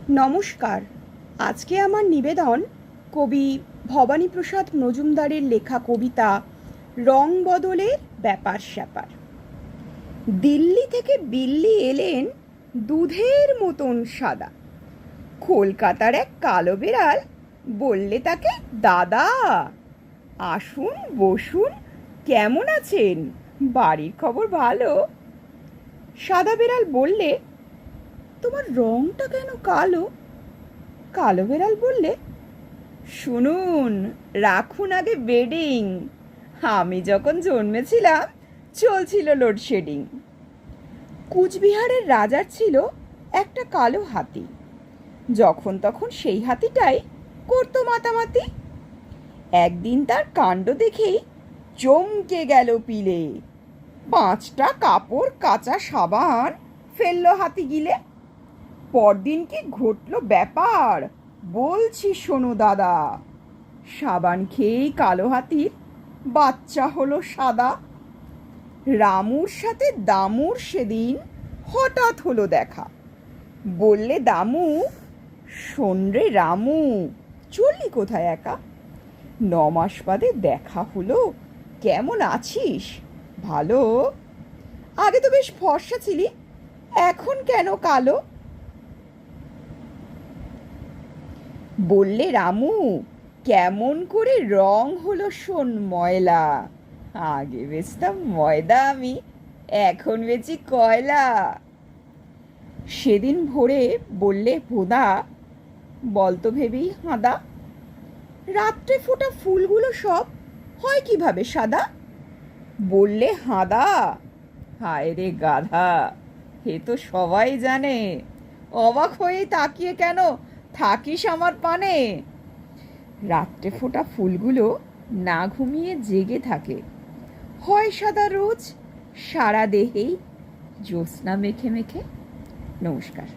নমস্কার। আজকে আমার নিবেদন কবি ভবানীপ্রসাদ মজুমদারের লেখা কবিতা রং বদলের ব্যাপার স্যাপার। দিল্লি থেকে বিল্লি এলেন দুধের মতন সাদা। কলকাতার এক কালো বিড়াল বললে তাকে দাদা। আসুন বসুন, কেমন আছেন, বাড়ির খবর ভালো? সাদা বিড়াল বললে, তোমার রংটা কেন কালো? কালো বিড়াল বললে, শুনুন, রাখুন আগে বেডিং। আমি যখন জন্মেছিলাম চলছিল লোডশেডিং। কুচবিহারের রাজার ছিল একটা কালো হাতি। যখন তখন সেই হাতিটাই করতো মাতামাতি। একদিন তার কাণ্ড দেখেই চমকে গেল পিলে। 5টা কাপড় কাঁচা সাবান ফেললো হাতি গিলে। পরদিন কি ঘটলো ব্যাপার বলছি শোনো দাদা। সাবান খেয়েই কালো হাতির বাচ্চা হলো সাদা। রামুর সাথে দামুর সেদিন হঠাৎ হলো দেখা। বললে দামু, শোন রে রামু, চললি কোথায় একা? 9 মাস বাদে দেখা হলো, কেমন আছিস? ভালো? আগে তো বেশ ফর্সা ছিলি, এখন কেন কালো? বললে রামু, কেমন করে রং হলো শোন ময়লা। আগে বেচতাম ময়দা আমি, এখন বেচি কয়লা। সেদিন ভোরে বললে ভোদা, বলতো ভেবেই হাঁদা, রাত্রে ফোটা ফুলগুলো সব হয় কিভাবে সাদা? বললে হাঁদা, হায় রে গাধা, এ তো সবাই জানে। অবাক হয়ে তাকিয়ে কেন থাকিস আমার পানে? রাত্রে ফোটা ফুলগুলো না ঘুমিয়ে জেগে থাকে, হয় সাদা রোজ, সারা দেহেই জ্যোৎস্না মেখে মেখে। নমস্কার।